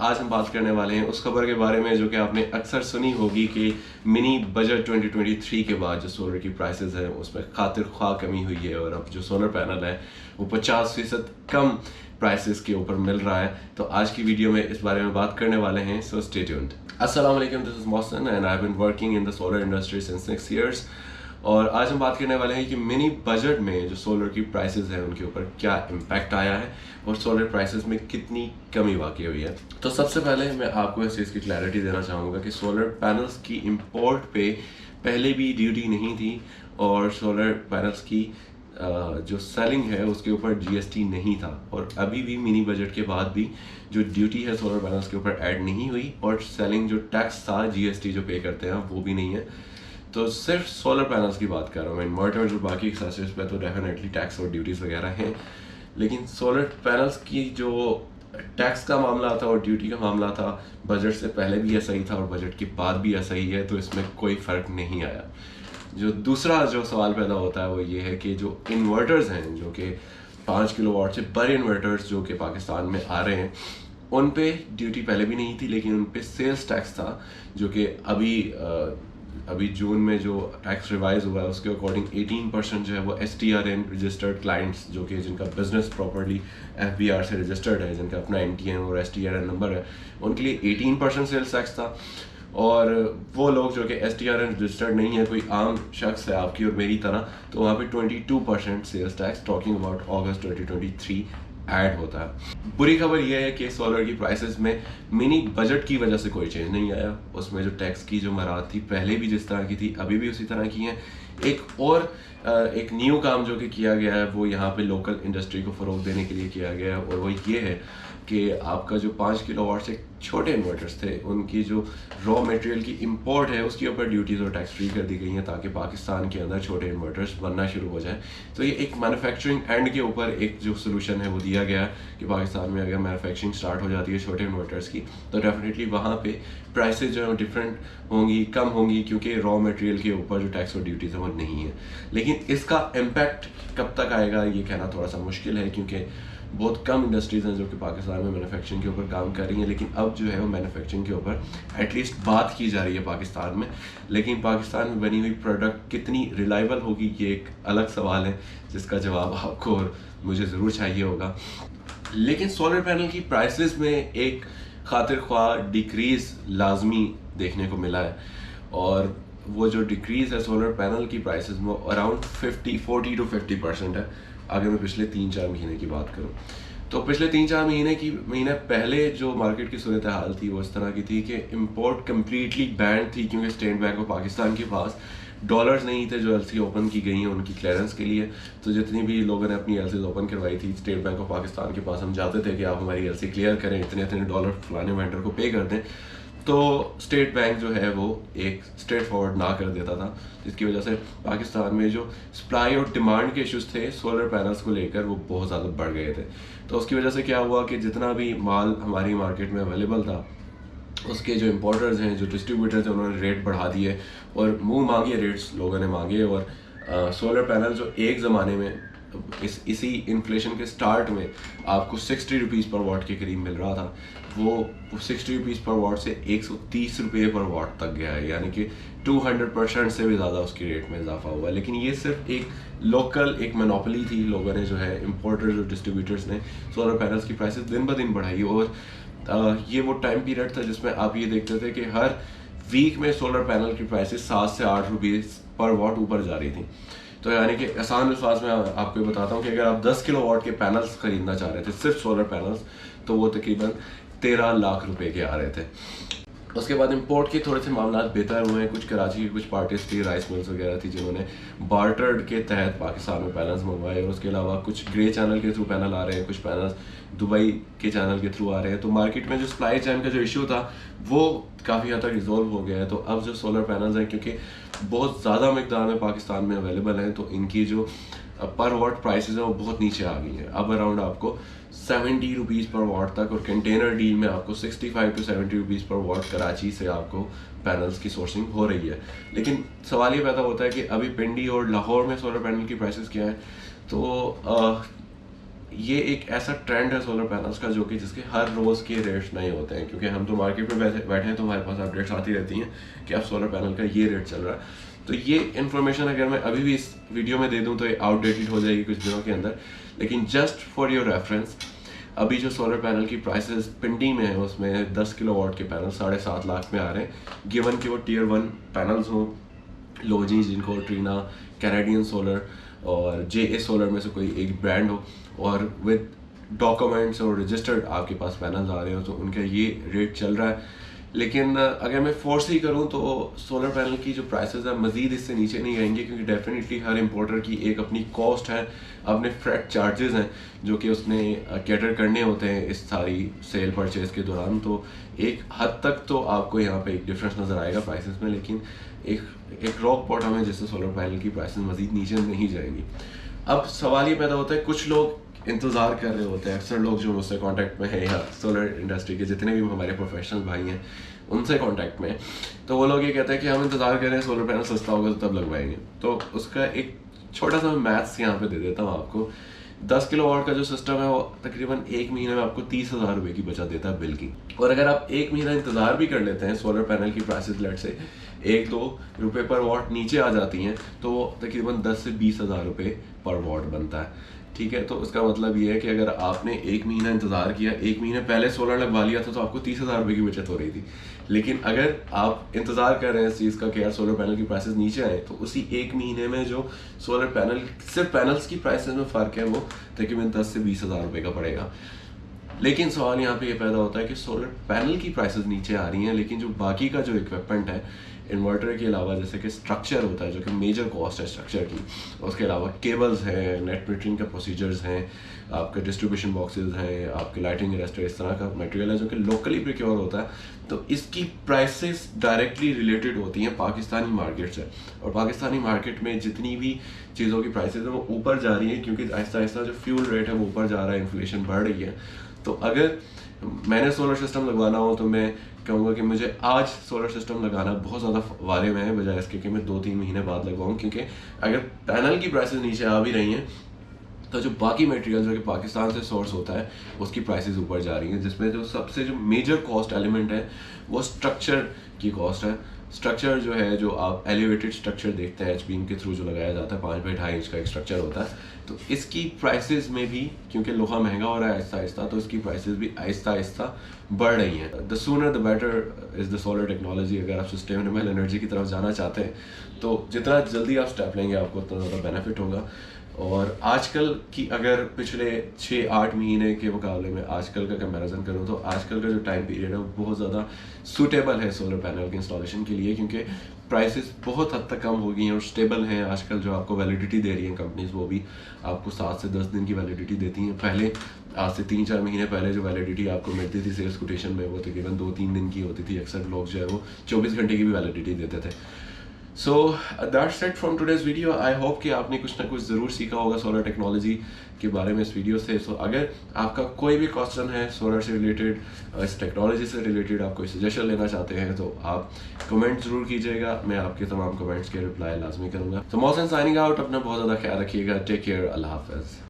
आज हम बात करने वाले हैं उस खबर के बारे में जो कि आपने अक्सर सुनी होगी कि मिनी बजट 2023 के बाद जो सोलर की प्राइसेस हैं उसमें खातिर ख्वाह कमी हुई है और अब जो सोलर पैनल है वो 50% कम प्राइसेस के ऊपर मिल रहा है। तो आज की वीडियो में इस बारे में बात करने वाले हैं, सो स्टे ट्यून्ड। अस्सलाम वालेकुम, this is Mohsin and I have been working in the solar industry since 6 years. और आज हम बात करने वाले हैं कि मिनी बजट में जो सोलर की प्राइसेस हैं उनके ऊपर क्या इम्पैक्ट आया है और सोलर प्राइसेस में कितनी कमी वाकई हुई है। तो सबसे पहले मैं आपको इस चीज़ की क्लैरिटी देना चाहूँगा कि सोलर पैनल्स की इंपोर्ट पे पहले भी ड्यूटी नहीं थी और सोलर पैनल्स की जो सेलिंग है उसके ऊपर जीएसटी नहीं था, और अभी भी मिनी बजट के बाद भी जो ड्यूटी है सोलर पैनल्स के ऊपर ऐड नहीं हुई और सेलिंग जो टैक्स था जीएसटी जो पे करते हैं वो भी नहीं है। तो सिर्फ सोलर पैनल्स की बात कर रहा हूँ मैं, इन्वर्टर जो बाकी एक्सेसरीज पे तो डेफिनेटली टैक्स और ड्यूटीज़ वगैरह हैं, लेकिन सोलर पैनल्स की जो टैक्स का मामला था और ड्यूटी का मामला था बजट से पहले भी ऐसा ही था और बजट के बाद भी ऐसा ही है, तो इसमें कोई फ़र्क नहीं आया। जो दूसरा जो सवाल पैदा होता है वो ये है कि जो इन्वर्टर्स हैं जो कि 5 किलोवाट से बड़े इन्वर्टर्स जो कि पाकिस्तान में आ रहे हैं उन पे ड्यूटी पहले भी नहीं थी, लेकिन उन पे सेल्स टैक्स था जो कि अभी जून में जो टैक्स रिवाइज हुआ है उसके अकॉर्डिंग 18% जो है वो STRN रजिस्टर्ड क्लाइंट्स जो कि जिनका बिजनेस प्रॉपर्ली FBR से रजिस्टर्ड है, जिनका अपना NTN और STRN नंबर है, उनके लिए 18% सेल्स टैक्स था। और वो लोग जो कि STRN रजिस्टर्ड नहीं है, कोई आम शख्स है आपकी और मेरी तरह, तो वहाँ पे 22% सेल्स टैक्स टॉकिंग अबाउट अगस्त 2023 ऐड होता है। बुरी खबर यह है कि सोलर की प्राइसेस में मिनी बजट की वजह से कोई चेंज नहीं आया। उसमें जो टैक्स की जो मराहत थी पहले भी जिस तरह की थी अभी भी उसी तरह की हैं। एक न्यू काम जो कि किया गया है वो यहाँ पे लोकल इंडस्ट्री को फ़रोग देने के लिए किया गया है, और वो ये है कि आपका जो 5 किलोवाट से छोटे इन्वर्टर्स थे उनकी जो रॉ मटेरियल की इंपोर्ट है उसके ऊपर ड्यूटीज़ और टैक्स फ्री कर दी गई हैं ताकि पाकिस्तान के अंदर छोटे इन्वर्टर्स बनना शुरू हो जाए। तो ये एक मैन्युफैक्चरिंग एंड के ऊपर एक जो सोल्यूशन है वो दिया गया है कि पाकिस्तान में अगर मैन्युफैक्चरिंग स्टार्ट हो जाती है छोटे इन्वर्टर्स की तो डेफिनेटली वहाँ पे प्राइसेज जो है डिफरेंट होंगी, कम होंगी, क्योंकि रॉ मटेरियल के ऊपर जो टैक्स और ड्यूटीज़ है वो नहीं है। लेकिन इसका इम्पैक्ट कब तक आएगा ये कहना थोड़ा सा मुश्किल है, क्योंकि बहुत कम इंडस्ट्रीज़ हैं जो कि पाकिस्तान में मैन्युफैक्चरिंग के ऊपर काम कर रही हैं, लेकिन अब जो है वो मैन्युफैक्चरिंग के ऊपर एटलीस्ट बात की जा रही है पाकिस्तान में। लेकिन पाकिस्तान में बनी हुई प्रोडक्ट कितनी रिलायबल होगी ये एक अलग सवाल है जिसका जवाब आपको और मुझे ज़रूर चाहिए होगा। लेकिन सोलर पैनल की प्राइसेस में एक खातिर ख्वाह डिक्रीज़ लाजमी देखने को मिला है, और वो जो डिक्रीज़ है सोलर पैनल की प्राइसेस में अराउंड 40 to 50% है। अगर मैं पिछले 3-4 महीने की बात करूं तो पिछले 3-4 महीने पहले जो मार्केट की सूरत हाल थी वो इस तरह की थी कि इंपोर्ट कम्प्लीटली बैंड थी, क्योंकि स्टेट बैंक ऑफ पाकिस्तान के पास डॉलर्स नहीं थे जो LC ओपन की गई हैं उनकी क्लियरेंस के लिए। तो जितनी भी लोगों ने अपनी LCs ओपन करवाई थी स्टेट बैंक ऑफ पाकिस्तान के पास हम जाते थे कि आप हमारी LC क्लियर करें, इतने इतने डॉलर फलाने वेंडर को पे कर दें, तो स्टेट बैंक जो है वो एक स्ट्रेट फॉरवर्ड ना कर देता था, जिसकी वजह से पाकिस्तान में जो सप्लाई और डिमांड के इश्यूज थे सोलर पैनल्स को लेकर वो बहुत ज़्यादा बढ़ गए थे। तो उसकी वजह से क्या हुआ कि जितना भी माल हमारी मार्केट में अवेलेबल था उसके जो इम्पोर्टर्स हैं, जो डिस्ट्रीब्यूटर्स हैं, उन्होंने रेट बढ़ा दिए और मुंह मांगे रेट्स लोगों ने मांगे। और सोलर पैनल जो एक ज़माने में इसी इन्फ्लेशन के स्टार्ट में आपको 60 रुपीज़ पर वाट के करीब मिल रहा था, वो 60 रुपीज़ पर वाट से 130 रुपये पर वाट तक गया है, यानी कि 200% से भी ज़्यादा उसकी रेट में इजाफा हुआ है। लेकिन ये सिर्फ एक लोकल एक मोनोपोली थी, लोगों ने जो है इम्पोर्टर्स और डिस्ट्रीब्यूटर्स ने सोलर पैनल्स की प्राइसेस दिन ब दिन बढ़ाई। और ये वो टाइम पीरियड था जिसमें आप ये देखते थे कि हर वीक में सोलर पैनल की प्राइसेस 7 से 8 रुपीज़ पर वाट ऊपर जा रही थी। तो यानी कि आसान अल्फाज में आपको बताता हूँ कि अगर आप 10 किलोवाट के पैनल्स खरीदना चाह रहे थे, सिर्फ सोलर पैनल्स, तो वो तकरीबन 13 लाख रुपए के आ रहे थे। उसके बाद इंपोर्ट के थोड़े से मामला बेहतर हुए हैं। कुछ कराची की कुछ पार्टीज थी, राइस मिल्स वगैरह थी, जिन्होंने बार्टर के तहत पाकिस्तान में पैनल्स मंगवाए, और उसके अलावा कुछ ग्रे चैनल के थ्रू पैनल आ रहे हैं, कुछ पैनल्स दुबई के चैनल के थ्रू आ रहे हैं। तो मार्केट में जो सप्लाई चैन का जो इशू था वो काफ़ी हद तक रिजॉल्व हो गया है। तो अब जो सोलर पैनल्स हैं क्योंकि बहुत ज़्यादा मकदार में पाकिस्तान में अवेलेबल हैं, तो इनकी जो पर वाट प्राइसेस हैं वो बहुत नीचे आ गई हैं। अब अराउंड आपको 70 रुपीज़ पर वाट तक, और कंटेनर डील में आपको 65 to 70 रुपीज़ पर वाट कराची से आपको पैनल्स की सोर्सिंग हो रही है। लेकिन सवाल ये पैदा होता है कि अभी पिंडी और लाहौर में सोलर पैनल की प्राइसेस क्या है। तो ये एक ऐसा ट्रेंड है सोलर पैनल्स का जो कि जिसके हर रोज़ के रेट्स नहीं होते हैं, क्योंकि हम तो मार्केट में बैठे हैं तो हमारे पास अपडेट्स आती रहती हैं कि अब सोलर पैनल का ये रेट चल रहा है। तो ये इन्फॉर्मेशन अगर मैं अभी भी इस वीडियो में दे दूं तो ये आउटडेटेड हो जाएगी कुछ दिनों के अंदर, लेकिन जस्ट फॉर योर रेफरेंस अभी जो सोलर पैनल की प्राइसेस पिंडी में है उसमें 10 किलोवाट के पैनल 7.5 लाख में आ रहे हैं, गिवन कि वो टियर 1 पैनल्स हों, लोजी, जिनको, ट्रीना, कैनेडियन सोलर और जे सोलर में से कोई एक ब्रांड हो और विद डॉक्यूमेंट्स और रजिस्टर्ड आपके पास पैनल्स आ रहे हो, तो उनका ये रेट चल रहा है। लेकिन अगर मैं फोर्स ही करूं तो सोलर पैनल की जो प्राइसेस है मज़ीद इससे नीचे नहीं आएंगे, क्योंकि डेफिनेटली हर इंपोर्टर की एक अपनी कॉस्ट है, अपने फ्रेट चार्जेस हैं जो कि उसने कैटर करने होते हैं इस सारी सेल परचेज के दौरान। तो एक हद तक तो आपको यहाँ पे एक डिफरेंस नज़र आएगा प्राइसेस में, लेकिन एक रॉक बॉटम है जिससे सोलर पैनल की प्राइसेस मज़ीद नीचे नहीं जाएंगी। अब सवाल ये पैदा होता है, कुछ लोग इंतज़ार कर रहे होते हैं, अक्सर लोग जो मुझसे कांटेक्ट में हैं या सोलर इंडस्ट्री के जितने भी हमारे प्रोफेशनल भाई हैं उनसे कांटेक्ट में, तो वो लोग ये कहते हैं कि हम इंतज़ार कर रहे हैं सोलर पैनल सस्ता होगा तो तब लगवाएंगे। तो उसका एक छोटा सा मैथ्स यहाँ पे दे देता हूँ आपको। 10 किलोवाट का जो सिस्टम है वो तकरीबन एक महीने में आपको 30,000 रुपये की बचत देता है बिल की। और अगर आप एक महीना इंतज़ार भी कर लेते हैं, सोलर पैनल की प्राइसेस लेट से 1-2 रुपये पर वॉट नीचे आ जाती हैं, तो वो तकरीबन 10 से 20,000 रुपये पर वॉट बनता है। ठीक है, तो उसका मतलब ये है कि अगर आपने एक महीना इंतज़ार किया, एक महीने पहले सोलर लगवा लिया था, तो आपको 30,000 रुपये की बचत हो रही थी। लेकिन अगर आप इंतज़ार कर रहे हैं इस चीज़ का कि यार सोलर पैनल की प्राइसेस नीचे आए, तो उसी एक महीने में जो सोलर पैनल सिर्फ पैनल्स की प्राइसेस में फ़र्क है वो तकरीबन 10 से 20,000 रुपये का पड़ेगा। लेकिन सवाल यहाँ पे ये पैदा होता है कि सोलर पैनल की प्राइसेस नीचे आ रही हैं, लेकिन जो बाकी का जो इक्विपमेंट है इन्वर्टर के अलावा, जैसे कि स्ट्रक्चर होता है जो कि मेजर कॉस्ट है स्ट्रक्चर की, उसके अलावा केबल्स हैं, नेट मीटरिंग के प्रोसीजर्स हैं, आपके डिस्ट्रीब्यूशन बॉक्सेस हैं, आपके लाइटिंग अरेस्टर, इस तरह का मटेरियल है जो कि लोकली प्रोक्योर होता है। तो इसकी प्राइसेस डायरेक्टली रिलेटेड होती हैं पाकिस्तानी मार्केट से, और पाकिस्तानी मार्केट में जितनी भी चीज़ों की प्राइसेस हैं वो ऊपर जा रही हैं, क्योंकि आहिस्ता आहिस्ता जो फ्यूल रेट है वो ऊपर जा रहा है, इन्फ्लेशन बढ़ रही है। तो अगर मैंने सोलर सिस्टम लगवाना हो तो मैं कहूँगा कि मुझे आज सोलर सिस्टम लगाना बहुत ज़्यादा वारे में है, बजाय इसके कि मैं 2-3 महीने बाद लगवाऊँ, क्योंकि अगर पैनल की प्राइसेस नीचे आ भी रही हैं तो जो बाकी मटेरियल जो कि पाकिस्तान से सोर्स होता है उसकी प्राइसेस ऊपर जा रही हैं, जिसमें जो मेजर कॉस्ट एलिमेंट है वो स्ट्रक्चर की कॉस्ट है। स्ट्रक्चर जो है, जो आप एलिवेटेड स्ट्रक्चर देखते हैं एच बीम के थ्रू जो लगाया जाता है, 5x2.5 इंच का एक स्ट्रक्चर होता है, तो इसकी प्राइसेस में भी, क्योंकि लोहा महंगा हो रहा है आहिस्ता आहिस्ता, तो इसकी प्राइसेस भी आहिस्ता आहिस्ता बढ़ रही हैं। The sooner the better is the solar technology. अगर आप सस्टेनेबल एनर्जी की तरफ जाना चाहते हैं तो जितना जल्दी आप स्टेप लेंगे आपको उतना ज़्यादा बेनिफिट होगा। और आजकल की अगर पिछले 6-8 महीने के मुकाबले में आजकल का कंपैरिजन करूँ तो आजकल का जो टाइम पीरियड है वो बहुत ज़्यादा सूटेबल है सोलर पैनल के इंस्टॉलेशन के लिए, क्योंकि प्राइसेस बहुत हद तक कम हो गई हैं और स्टेबल हैं। आजकल जो आपको वैलिडिटी दे रही हैं कंपनीज, वो भी आपको 7 से 10 दिन की वैलिडिटी देती हैं। पहले आज से 3-4 महीने पहले जो वैलिडिटी आपको मिलती थी सेल्स कोटेशन में वो तकरीबन 2-3 दिन की होती थी। अक्सर लोग जो है वो 24 घंटे की भी वैलिडिटी देते थे। So that's it from today's video. I hope कि आपने कुछ ना कुछ ज़रूर सीखा होगा सोलर टेक्नोलॉजी के बारे में इस वीडियो से। सो अगर आपका कोई भी क्वेश्चन है सोलर से रिलेटेड, इस टेक्नोलॉजी से रिलेटेड, आप कोई सजेशन लेना चाहते हैं तो आप कमेंट ज़रूर कीजिएगा, मैं आपके तमाम कमेंट्स के रिप्लाई लाजमी करूँगा। तो मोहसिन साइनिंग आउट, अपना बहुत ज़्यादा ख्याल रखिएगा, टेक केयर, अल्लाह हाफ़िज़।